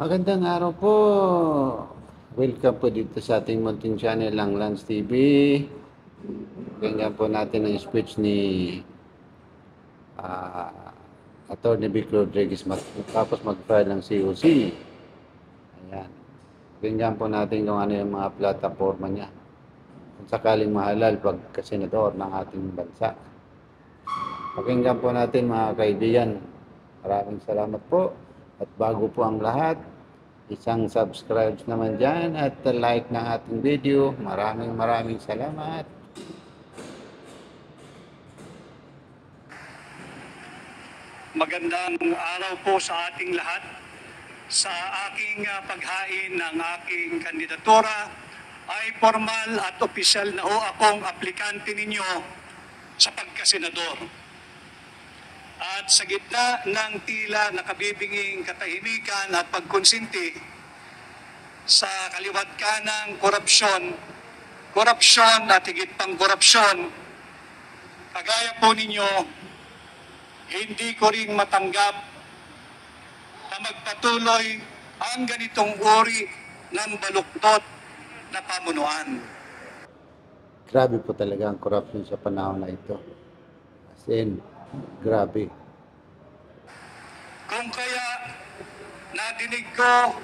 Magandang araw po. Welcome po dito sa ating munting channel ng Lance TV. Pakinggan po natin ang speech ni uh, Atty. Vic Rodriguez tapos mag-file ng COC. Ayan. Pakinggan po natin kung ano yung mga plataforma niya. Kung sakaling mahalal pagka-senador ng ating bansa. Pakinggan po natin mga kaibigan. Maraming salamat po. At bago po ang lahat, isang subscribe naman dyan at like ng ating video. Maraming salamat. Magandang araw po sa ating lahat. Sa aking paghain ng aking kandidatura ay formal at opisyal na ho akong aplikante ninyo sa pagkasenador. At sa gitna ng tila nakabibinging katahimikan at pagkonsinti sa kaliwat kanang korupsyon at higit pang korupsyon, kagaya po ninyo, hindi ko rin matanggap na magpatuloy ang ganitong uri ng baluktot na pamunuan. Grabe po talaga ang corruption sa panahon na ito. As in, grabe. Kung kaya nadinig ko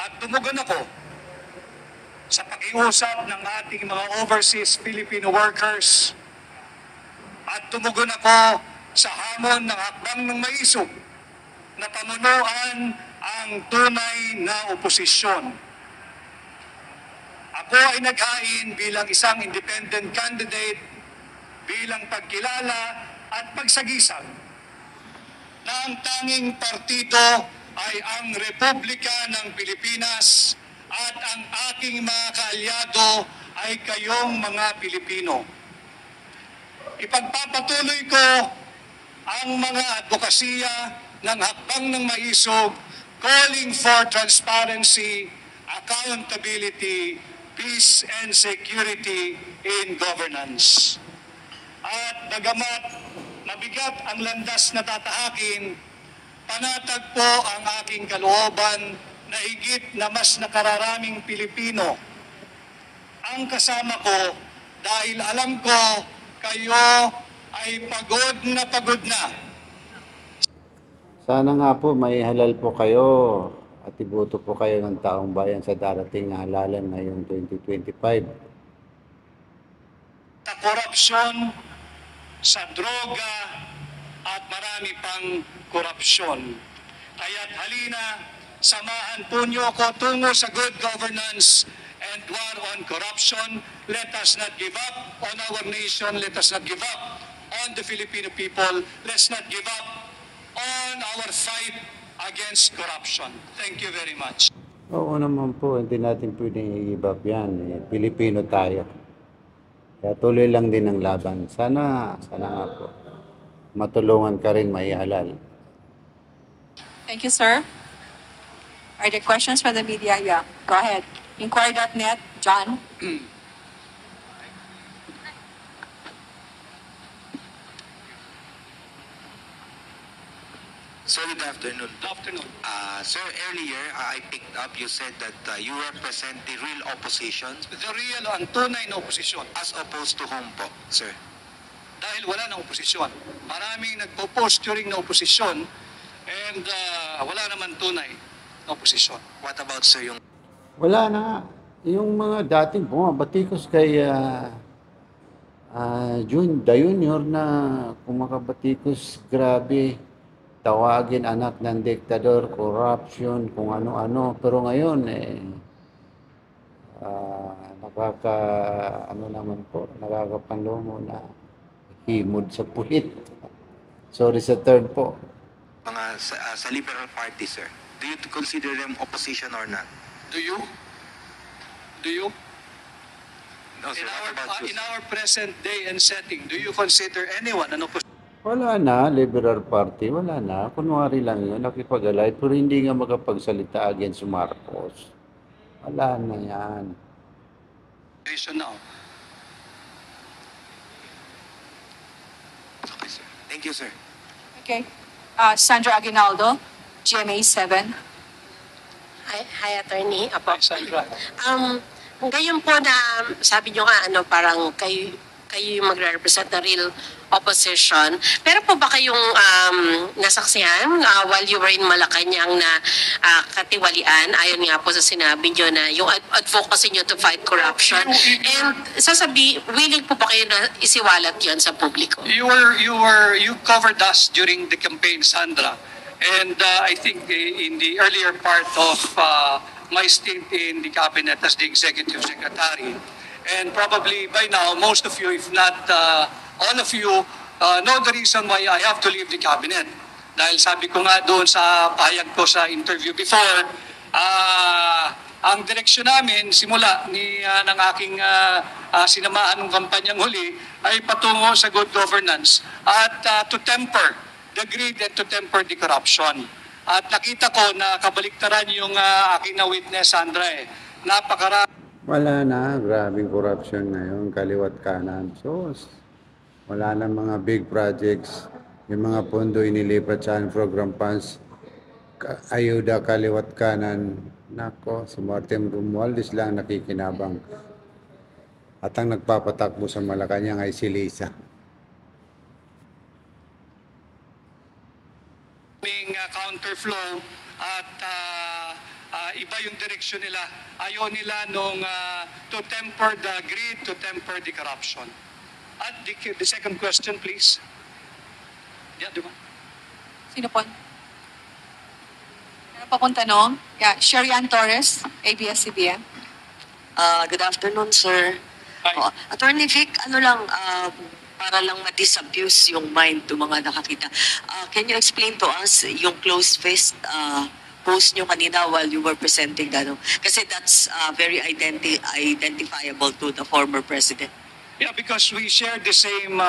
at tumugon ako sa pag-iusap ng ating mga overseas Filipino workers at tumugon ako sa hamon ng hakbang ng maisog na pamunuan ang tunay na oposisyon. Ako ay naghain bilang isang independent candidate bilang pagkilala at pagsagisag na ang tanging partido ay ang Republika ng Pilipinas at ang aking mga kaalyado ay kayong mga Pilipino. Ipagpapatuloy ko ang mga advokasya ng hakbang ng maisog, calling for transparency, accountability, peace and security in governance. At bagamat mabigat ang landas na tatahakin, panatag po ang aking kalooban na higit na mas nakararaming Pilipino ang kasama ko dahil alam ko kayo ay pagod na. Sana nga po may halal po kayo at iboto po kayo ng taong bayan sa darating na halalan ngayong 2025. Sa korupsyon, sa droga, at marami pang korupsyon. Kaya't halina, samahan po niyo ako tungo sa good governance and war on corruption. Let us not give up on our nation. Let us not give up on the Filipino people. Let's not give up on our fight against corruption. Thank you very much. Oo naman po, hindi natin pwedeng i-give up yan. Pilipino tayo. Kaya tuloy lang din ang laban. Sana nga po, matulungan ka rin maihalal. Thank you, sir. Are there questions from the media? Yeah, go ahead. Inquiry.net, John. Sir, good afternoon. Good afternoon. Sir, earlier I picked up you said that you represent the real opposition The real ang tunay na oposisyon. as opposed to whom po, sir? Dahil wala nang oposisyon. Maraming nagpo-post during na oposisyon and wala naman tunay na oposisyon. What about, sir, yung Wala na nga. Yung mga dating bumabatikos kay The Junior na kumakabatikos, grabe, tawagin anak ng diktador, corruption, kung ano-ano. Pero ngayon, nakakapanlumo na himod sa puwit. Sorry sa term po. mga sa Liberal Party, sir? Do you consider them opposition or not? Do you? Do you? No, sir. What about you, In sir? our present day and setting, do you consider anyone an opposition? Wala na, Liberal Party, wala na. Kunwari lang yun, nakipag-alay, pero hindi nga makapagsalita against Marcos. Wala na yan. now? Okay, sir. Thank you, sir. Okay. Sandra Aguinaldo, GMA 7. Hi, Attorney. Apo. Hi, Sandra. Ngayon po na sabi nyo nga parang kayo yung magre-represent na real opposition. Pero po ba kayong nasaksihan while you were in Malacanang na katiwalian ayon nga po sa sinabi nyo na yung advocacy nyo to fight corruption? And willing po ba kayo na isiwalat yan sa publiko? You covered us during the campaign, Sandra, and I think in the earlier part of my stint in the cabinet as the executive secretary, and probably by now most of you, if not all of you, know the reason why I have to leave the cabinet. Dahil sabi ko nga doon sa pahayag ko sa interview before, ang direksyon namin simula ng aking sinamahan ng kampanyang huli ay patungo sa good governance at to temper the greed and to temper the corruption. At nakita ko na kabaliktaran yung aking na-witness, Sandra. Napakarami. Wala na, grabing corruption ngayon, kaliwat kanan. So, wala na mga big projects, yung mga pondo inilipat sa program funds, ayuda kaliwat kanan. Nako, si Martin Romualdez lang nakikinabang. At ang nagpapatakbo sa Malacanang ay si Lisa. Counterflow at iba yung direksyon nila. Ayaw nila nung to temper the greed, to temper the corruption. At the second question, please. Yeah, di ba? Sino po? Meron pa pong tanong? Yeah, Sherian Torres, ABS-CBN. Good afternoon, sir. Hi. Attorney Vic, para lang ma-disabuse yung mind to mga nakakita. Can you explain to us yung closed fist post nyo kanina while you were presenting kasi that's very identifiable to the former president. Yeah, because we share the same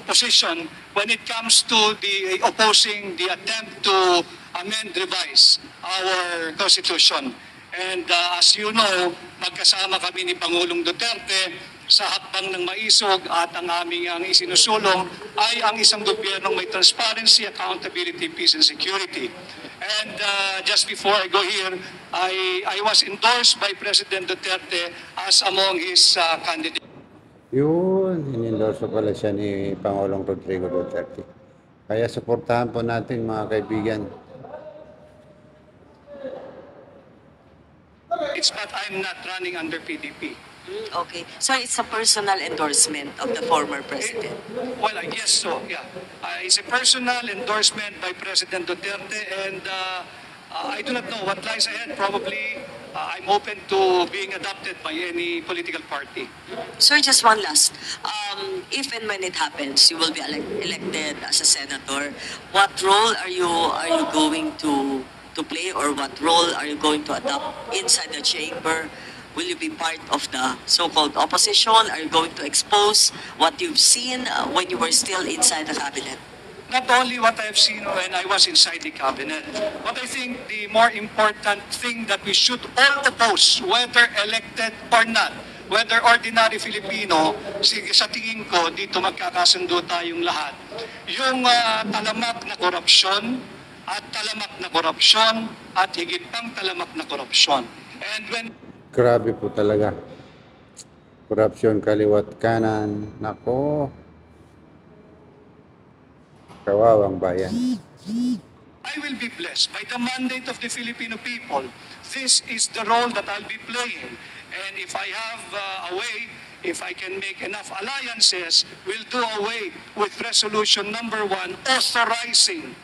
position when it comes to the opposing the attempt to amend, revise our Constitution. And as you know, magkasama kami ni Pangulong Duterte sa hakbang ng maisog at ang aming isinusulong ay ang isang gobyernong may transparency, accountability, peace, and security. And just before I go here, I was endorsed by President Duterte as among his candidates. Yun, inendorso pala siya ni Pangulong Rodrigo Duterte. Kaya suportahan po natin mga kaibigan. It's but I'm not running under PDP. Okay. So it's a personal endorsement of the former president. Well, I guess so, yeah. It's a personal endorsement by President Duterte, and I do not know what lies ahead. Probably I'm open to being adopted by any political party. Sir, just one last. If and when it happens, you will be elected as a senator. What role are you going to play, or what role are you going to adopt inside the chamber? Will you be part of the so-called opposition? Are you going to expose what you've seen when you were still inside the cabinet? Not only what I've seen when I was inside the cabinet, but I think the more important thing that we should all oppose, whether elected or not, whether ordinary Filipino, sa tingin ko, dito magkakasundo tayong lahat, yung talamak na korupsyon, at higit pang talamak na korupsyon. And when Grabe po talaga. Korupsyon kaliwat kanan. Nako. Kawawang bayan. I will be blessed by the mandate of the Filipino people. This is the role that I'll be playing. And if I have a way, if I can make enough alliances, we'll do away with resolution number 1, authorizing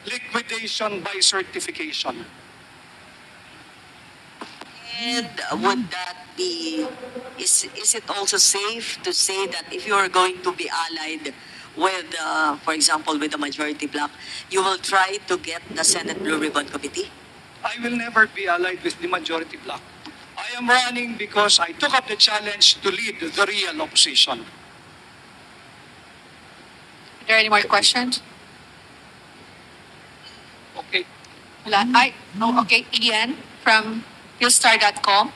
liquidation by certification. And would that be, is it also safe to say that if you are going to be allied with, for example, with the majority bloc, you will try to get the Senate Blue Ribbon Committee? I will never be allied with the majority bloc. I am running because I took up the challenge to lead the real opposition. Are there any more questions? Okay. Wala. Okay. Ian from Philstar.com.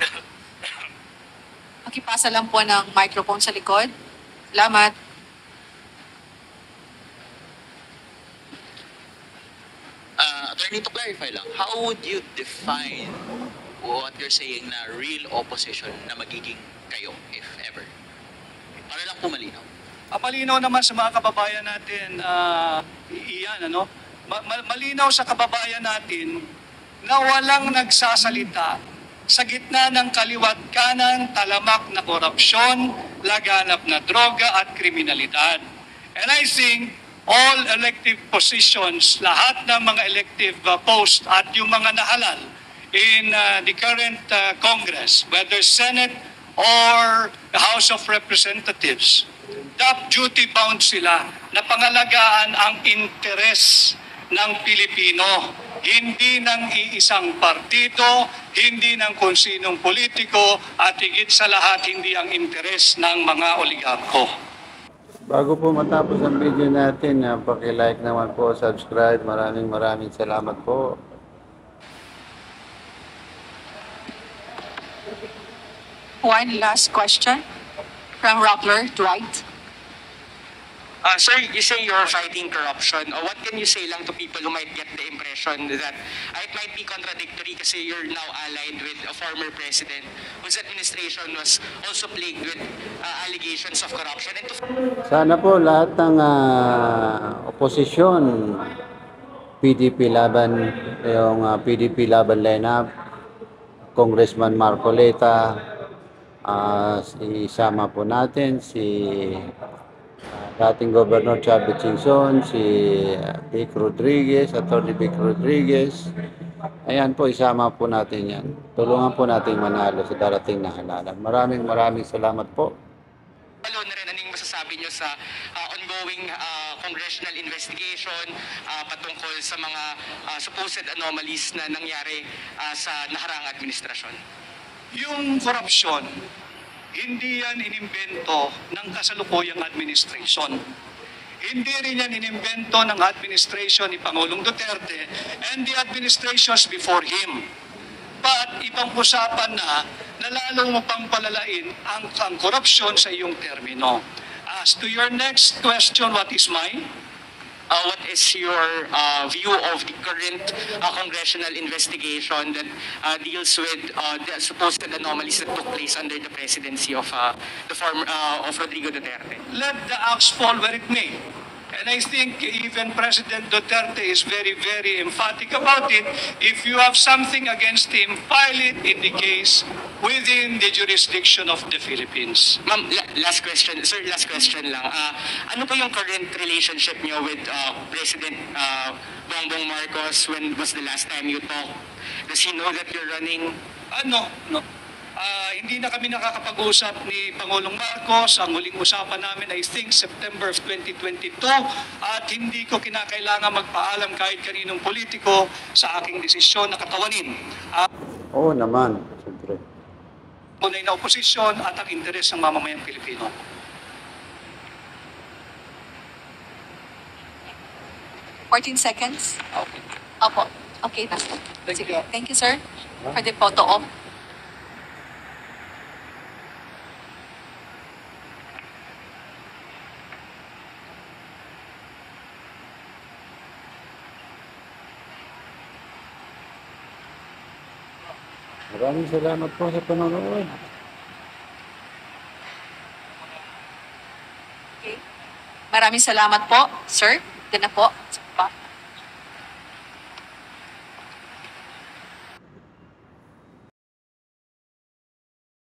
Pakipasa lang po ng microphone sa likod. Salamat. Attorney, to clarify lang, how would you define what you're saying na real opposition na magiging kayo, if ever? Para lang po malinaw. Malinaw naman sa mga kababayan natin, iyan, ano? Malinaw sa kababayan natin na walang nagsasalita sa gitna ng kaliwat kanang talamak na korupsyon, laganap na droga at kriminalidad. And I think all elective positions, lahat ng mga elective post at yung mga nahalal in the current Congress, whether Senate or the House of Representatives, duty bound sila na pangalagaan ang interes ng Pilipino, hindi ng iisang partido, hindi ng kung sinong politiko, at higit sa lahat, hindi ang interes ng mga oligarko. Bago po matapos ang video natin, paki-like naman po, subscribe. Maraming salamat po. One last question from Rockler, Dwight. Sir, you say you're fighting corruption. What can you say lang to people who might get the impression that it might be contradictory kasi you're now allied with a former president whose administration was also plagued with allegations of corruption? And to Sana po lahat ng oposisyon, PDP laban, yung PDP laban lineup, Congressman Marcoleta, isama po natin si dating Governor Chavez Singson, si Vic Rodriguez, Atty. Vic Rodriguez. Ayan po, isama po natin yan. Tulungan po natin manalo sa darating na halalan. Maraming salamat po. follow na rin, anong masasabi nyo sa ongoing congressional investigation patungkol sa mga supposed anomalies na nangyari sa naharang administrasyon? Yung korupsyon, hindi yan inimbento ng kasalukuyang administration. Hindi rin yan inimbento ng administration ni Pangulong Duterte and the administrations before him. But ibang usapan na lalo mo pang palalain ang korupsyon sa iyong termino. As to your next question, what is mine? What is your view of the current congressional investigation that deals with the supposed anomalies that took place under the presidency of the former of Rodrigo Duterte? Let the axe fall where it may. And I think even President Duterte is very emphatic about it. If you have something against him, file it in the case within the jurisdiction of the Philippines. Ma'am, last question. Sir, last question lang. Ano po yung current relationship niyo with President Bongbong Marcos? When was the last time you talked? Does he know that you're running? No. Hindi na kami nakakapag-usap ni Pangulong Marcos. Ang huling usapan namin, I think, September of 2022. At hindi ko kinakailangan magpaalam kahit kaninong politiko sa aking desisyon na katawanin. Oo naman, siyempre. Tunay na oposisyon at ang interes ng mamamayang Pilipino. $14 seconds. Okay. Opo. Okay na. Sige. Thank you, sir, for the photo op. Maraming salamat po sa panonood. Okay. Maraming salamat po, sir. Yan na po.